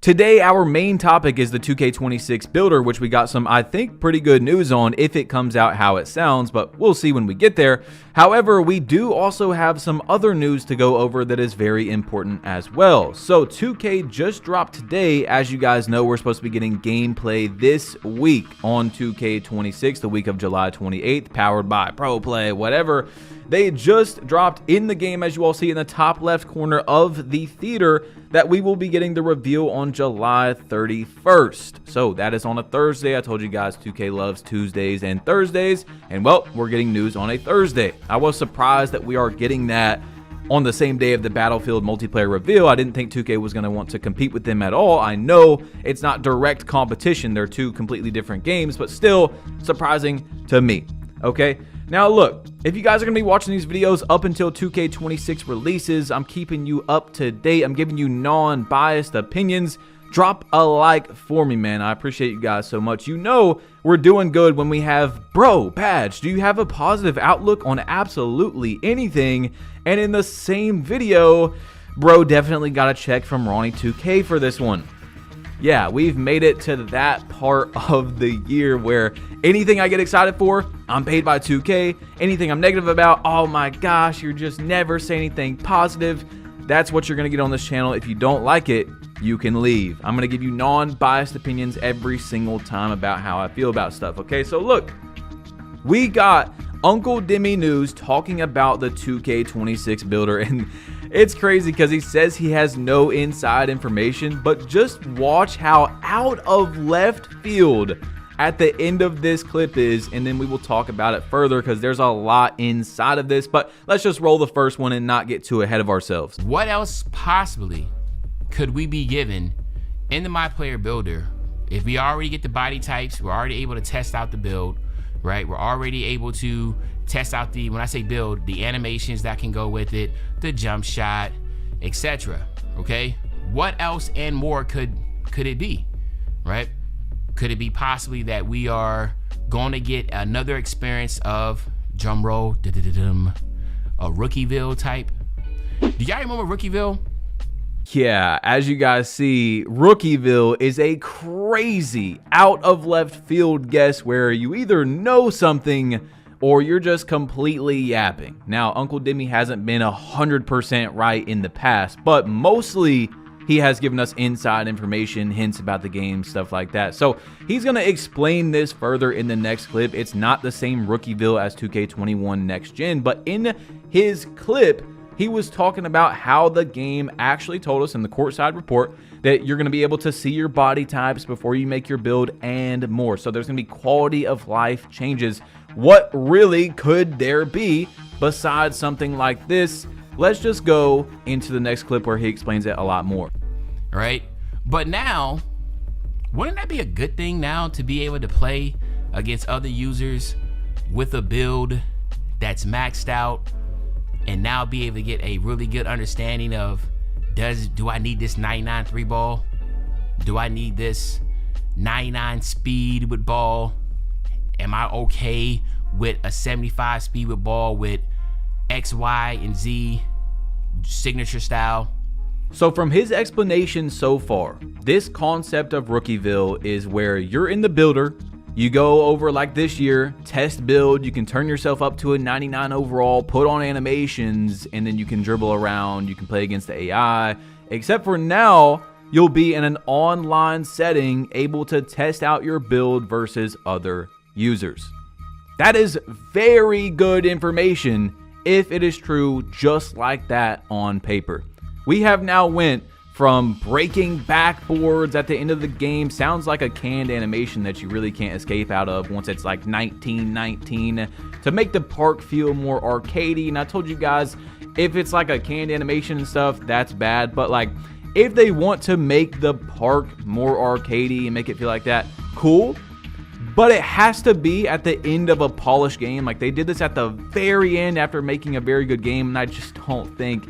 Today, our main topic is the 2K26 builder, which we got some, I think, pretty good news on if it comes out how it sounds, but we'll see when we get there. However, we do also have some other news to go over that is very important as well. So 2K just dropped today. As you guys know, we're supposed to be getting gameplay this week on 2K26, the week of July 28th, powered by ProPlay, whatever. They just dropped in the game, as you all see in the top left corner of the theater, that we will be getting the reveal on July 31st. So that is on a Thursday. I told you guys 2K loves Tuesdays and Thursdays, and well, we're getting news on a Thursday. I was surprised that we are getting that on the same day of the Battlefield multiplayer reveal. I didn't think 2K was going to want to compete with them at all. I know it's not direct competition. They're two completely different games, but still surprising to me. Okay, now look, if you guys are going to be watching these videos up until 2K26 releases, I'm keeping you up to date. I'm giving you non-biased opinions. Drop a like for me, man. I appreciate you guys so much. You know we're doing good when we have, bro, Badge, do you have a positive outlook on absolutely anything? And in the same video, bro definitely got a check from Ronnie2K for this one. Yeah, we've made it to that part of the year where anything I get excited for, I'm paid by 2K. Anything I'm negative about, oh my gosh, you're just never saying anything positive. That's what you're going to get on this channel. If you don't like it, you can leave. I'm going to give you non-biased opinions every single time about how I feel about stuff. Okay, so look, we got Uncle Demi News talking about the 2K26 builder, and it's crazy because he says he has no inside information, but just watch how out of left field at the end of this clip is, and then we will talk about it further because there's a lot inside of this. But let's just roll the first one and not get too ahead of ourselves. What else possibly could we be given in the My Player Builder if we already get the body types? We're already able to test out the build, right? We're already able to test out the, when I say build, the animations that can go with it, the jump shot, etc. Okay, what else and more could it be, right? Could it be possibly that we are going to get another experience of, drum roll, a Rookieville type? Do y'all remember Rookieville? Yeah, as you guys see, Rookieville is a crazy out of left field guess where you either know something or you're just completely yapping. Now, Uncle Demi hasn't been 100% right in the past, but mostly he has given us inside information, hints about the game, stuff like that. So he's going to explain this further in the next clip. It's not the same Rookieville as 2K21 Next Gen, but in his clip, he was talking about how the game actually told us in the courtside report that you're going to be able to see your body types before you make your build and more. So there's going to be quality of life changes. What really could there be besides something like this? Let's just go into the next clip where he explains it a lot more. Right? But now, wouldn't that be a good thing now to be able to play against other users with a build that's maxed out and now be able to get a really good understanding of, do I need this 99 3 ball? Do I need this 99 speed with ball? Am I okay with a 75 speed with ball with X, Y, and Z signature style? So from his explanation so far, this concept of Rookieville is where you're in the builder, you go over like this year, test build, you can turn yourself up to a 99 overall, put on animations, and then you can dribble around, you can play against the AI, except for now, you'll be in an online setting able to test out your build versus other users. That is very good information if it is true just like that on paper. We have now went from breaking backboards at the end of the game, sounds like a canned animation that you really can't escape out of once it's like 1919, to make the park feel more arcadey. And I told you guys, if it's like a canned animation and stuff, that's bad. But like, if they want to make the park more arcadey and make it feel like that, cool. But it has to be at the end of a polished game. Like they did this at the very end after making a very good game, and I just don't think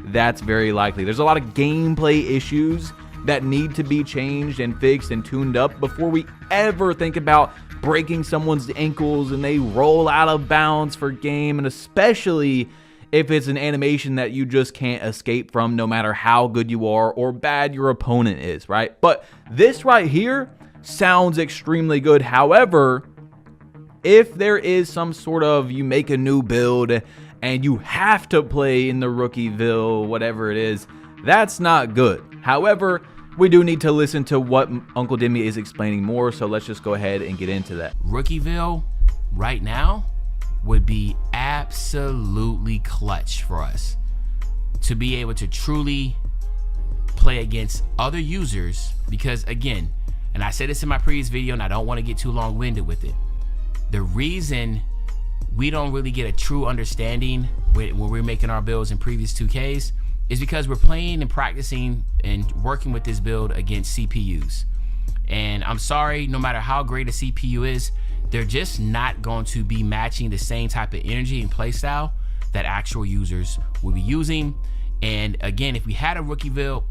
that's very likely. There's a lot of gameplay issues that need to be changed and fixed and tuned up before we ever think about breaking someone's ankles and they roll out of bounds for game, and especially if it's an animation that you just can't escape from no matter how good you are or bad your opponent is, right? But this right here sounds extremely good. However, if there is some sort of, you make a new build and you have to play in the Rookieville, whatever it is, that's not good. However, we do need to listen to what Uncle Dimmy is explaining more, so let's just go ahead and get into that. Rookieville right now would be absolutely clutch for us to be able to truly play against other users, because again, and I said this in my previous video and I don't want to get too long-winded with it, the reason we don't really get a true understanding when we're making our builds in previous 2Ks is because we're playing and practicing and working with this build against CPUs. And I'm sorry, no matter how great a CPU is, they're just not going to be matching the same type of energy and playstyle that actual users will be using. And again, if we had a Rookieville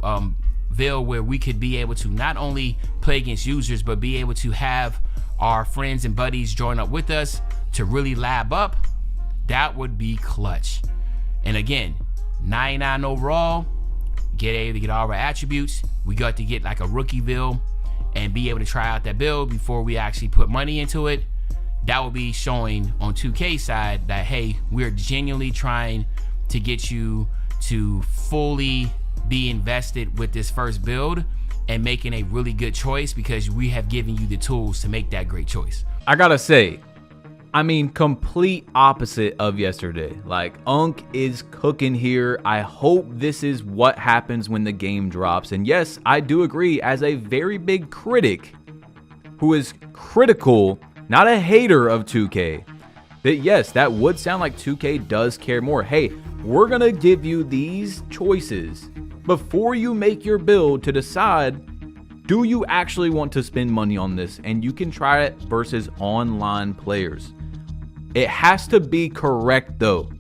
where we could be able to not only play against users, but be able to have our friends and buddies join up with us to really lab up, that would be clutch. And again, 99 overall, get able to get all our attributes. We got to get like a Rookieville and be able to try out that build before we actually put money into it. That will be showing on 2K side that, hey, we're genuinely trying to get you to fully be invested with this first build and making a really good choice, because we have given you the tools to make that great choice. I gotta say, I mean, complete opposite of yesterday. Like, Unc is cooking here. I hope this is what happens when the game drops. And yes, I do agree, as a very big critic who is critical, not a hater of 2K, that yes, that would sound like 2K does care more. Hey, we're gonna give you these choices before you make your build to decide, do you actually want to spend money on this? And you can try it versus online players. It has to be correct though.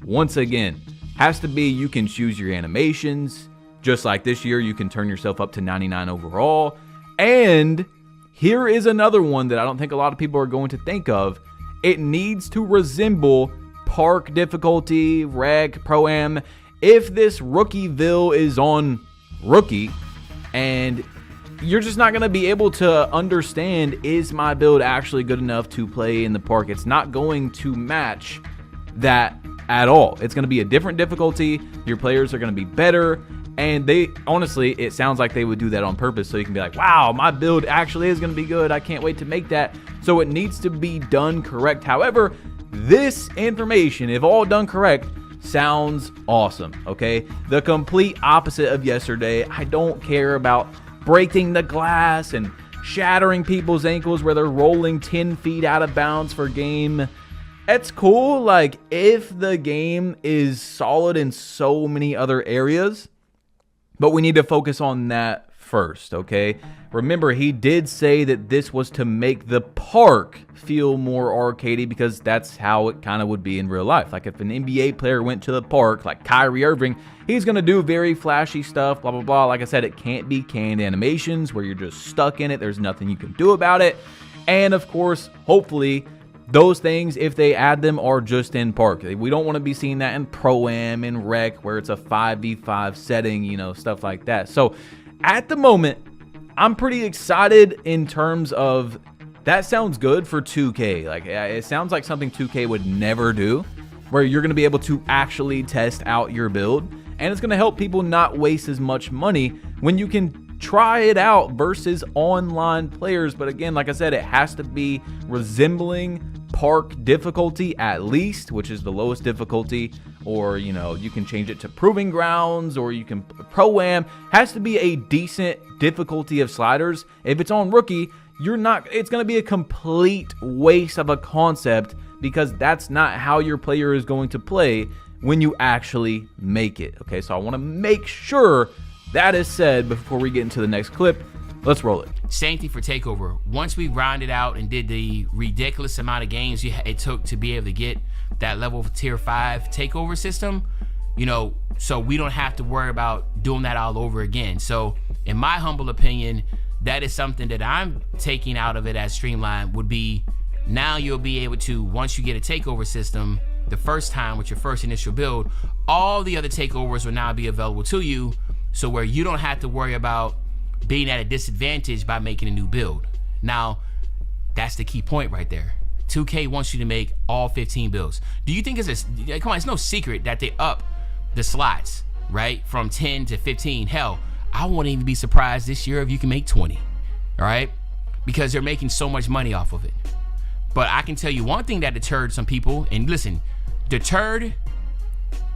Once again, has to be, you can choose your animations. Just like this year, you can turn yourself up to 99 overall. And here is another one that I don't think a lot of people are going to think of. It needs to resemble park difficulty, reg, pro-am. If this Rookieville is on Rookie, and you're just not going to be able to understand, is my build actually good enough to play in the park? It's not going to match that at all. It's going to be a different difficulty. Your players are going to be better. And they, honestly, it sounds like they would do that on purpose. So you can be like, wow, my build actually is going to be good. I can't wait to make that. So it needs to be done correct. However, this information, if all done correct, sounds awesome, okay? The complete opposite of yesterday. I don't care about breaking the glass and shattering people's ankles where they're rolling 10 feet out of bounds for game. It's cool, like, if the game is solid in so many other areas, but we need to focus on that first, okay? Remember, he did say that this was to make the park feel more arcadey, because that's how it kind of would be in real life. Like, if an NBA player went to the park, like Kyrie Irving, he's going to do very flashy stuff, blah, blah, blah. Like I said, it can't be canned animations where you're just stuck in it. There's nothing you can do about it. And of course, hopefully, those things, if they add them, are just in park. We don't want to be seeing that in Pro-Am, in Rec, where it's a 5v5 setting, you know, stuff like that. So at the moment, I'm pretty excited in terms of, that sounds good for 2K. Like, it sounds like something 2K would never do, where you're going to be able to actually test out your build. And it's going to help people not waste as much money when you can try it out versus online players. But again, like I said, it has to be resembling park difficulty at least, which is the lowest difficulty, or, you know, you can change it to proving grounds, or you can pro-am. Has to be a decent difficulty of sliders. If it's on Rookie, it's going to be a complete waste of a concept, because that's not how your player is going to play when you actually make it. Okay, so I want to make sure that is said before we get into the next clip. Let's roll it. Same thing for Takeover. Once we grinded out and did the ridiculous amount of games it took to be able to get that level of tier 5 Takeover system, you know, so we don't have to worry about doing that all over again. So in my humble opinion, that is something that I'm taking out of it as Streamline, would be, now you'll be able to, once you get a Takeover system, the first time with your first initial build, all the other takeovers will now be available to you, so where you don't have to worry about being at a disadvantage by making a new build. Now, that's the key point right there. 2K wants you to make all 15 builds. Do you think come on, it's no secret that they up the slots, right? From 10 to 15. Hell, I wouldn't even be surprised this year if you can make 20, all right? Because they're making so much money off of it. But I can tell you one thing that deterred some people, and listen, deterred,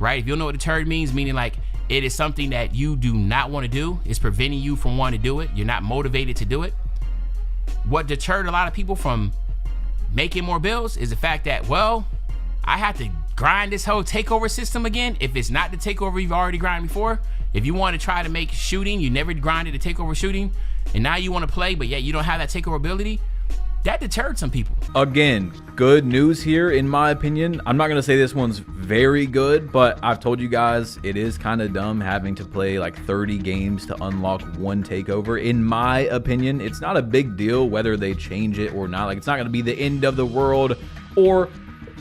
right? If you don't know what deterred means, meaning like it is something that you do not want to do. It's preventing you from wanting to do it. You're not motivated to do it. What deterred a lot of people from making more builds is the fact that, well, I have to grind this whole takeover system again. If it's not the takeover you've already grinded before, if you want to try to make shooting, you never grinded the takeover shooting, and now you want to play, but yet you don't have that takeover ability, that deterred some people. Again, good news here, in my opinion. I'm not going to say this one's very good, but I've told you guys it is kind of dumb having to play like 30 games to unlock one takeover. In my opinion, it's not a big deal whether they change it or not. Like, it's not going to be the end of the world or,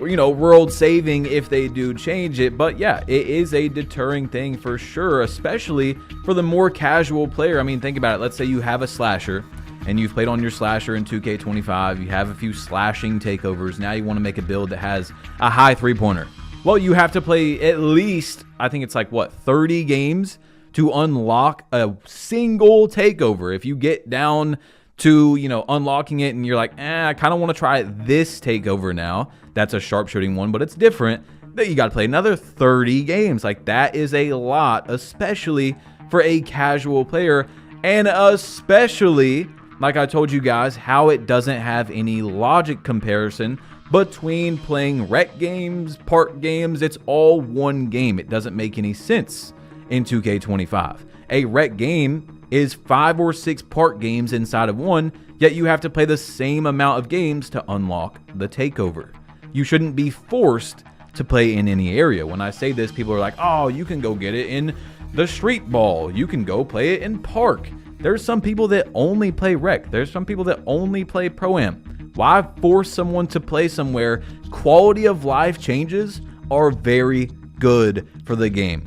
you know, world saving if they do change it. But yeah, it is a deterring thing for sure, especially for the more casual player. I mean, think about it. Let's say you have a slasher and you've played on your slasher in 2K25, you have a few slashing takeovers, now you want to make a build that has a high three-pointer. Well, you have to play at least, I think it's like, what, 30 games to unlock a single takeover. If you get down to, you know, unlocking it and you're like, I kind of want to try this takeover now, that's a sharpshooting one, but it's different, then you got to play another 30 games. Like, that is a lot, especially for a casual player, and especially, like I told you guys, how it doesn't have any logic comparison between playing rec games, park games. It's all one game. It doesn't make any sense in 2K25. A rec game is 5 or 6 park games inside of one, yet you have to play the same amount of games to unlock the takeover. You shouldn't be forced to play in any area. When I say this, people are like, oh, you can go get it in the street ball. You can go play it in park. There's some people that only play rec. There's some people that only play pro-am. Why force someone to play somewhere? Quality of life changes are very good for the game.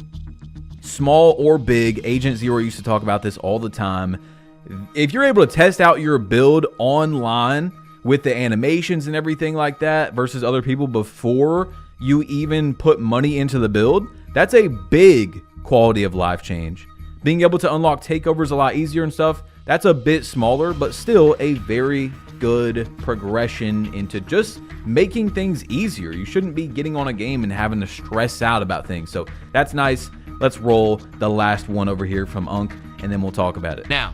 Small or big, Agent Zero used to talk about this all the time. If you're able to test out your build online with the animations and everything like that versus other people before you even put money into the build, that's a big quality of life change. Being able to unlock takeovers a lot easier and stuff, that's a bit smaller, but still a very good progression into just making things easier. You shouldn't be getting on a game and having to stress out about things. So that's nice. Let's roll the last one over here from Unk, and then we'll talk about it. Now,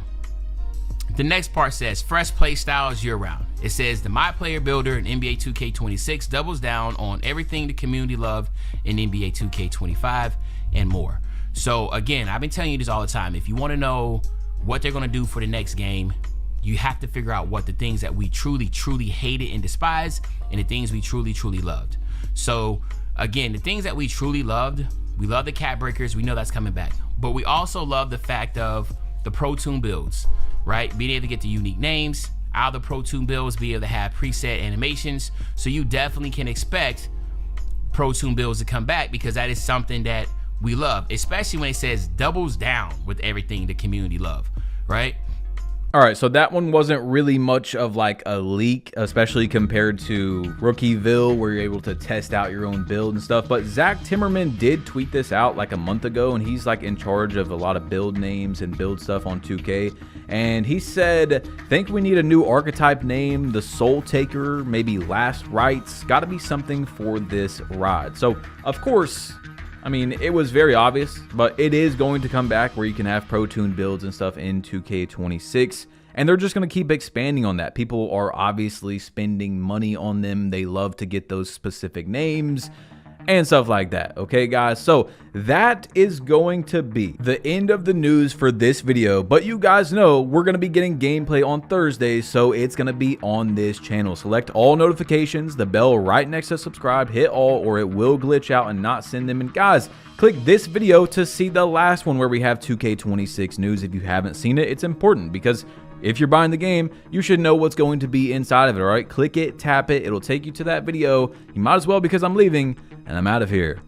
the next part says fresh play styles year round. It says the My Player Builder in NBA 2K26 doubles down on everything the community loved in NBA 2K25 and more. So again, I've been telling you this all the time. If you want to know what they're going to do for the next game, you have to figure out what the things that we truly, truly hated and despised and the things we truly, truly loved. So again, the things that we truly loved, we love the cat breakers. We know that's coming back. But we also love the fact of the Pro Toon builds, right? Being able to get the unique names out of the Pro Toon builds, be able to have preset animations. So you definitely can expect Pro Toon builds to come back because that is something that we love, especially when it says doubles down with everything the community love, right? All right, so that one wasn't really much of like a leak, especially compared to Rookieville, where you're able to test out your own build and stuff. But Zach Timmerman did tweet this out like a month ago, and he's like in charge of a lot of build names and build stuff on 2K. And he said, think we need a new archetype name, the Soul Taker, maybe Last Rites. Got to be something for this ride. So, of course, I mean, it was very obvious, but it is going to come back where you can have Pro Toon builds and stuff in 2K26, and they're just going to keep expanding on that. People are obviously spending money on them. They love to get those specific names and stuff like that. Okay, guys, so that is going to be the end of the news for this video, but you guys know we're going to be getting gameplay on Thursdays, so it's going to be on this channel. Select all notifications, the bell right next to subscribe, hit all, or it will glitch out and not send them. And guys, click this video to see the last one where we have 2K26 news. If you haven't seen it, it's important because if you're buying the game, you should know what's going to be inside of it. All right, click it, tap it, it'll take you to that video. You might as well, because I'm leaving, and I'm out of here.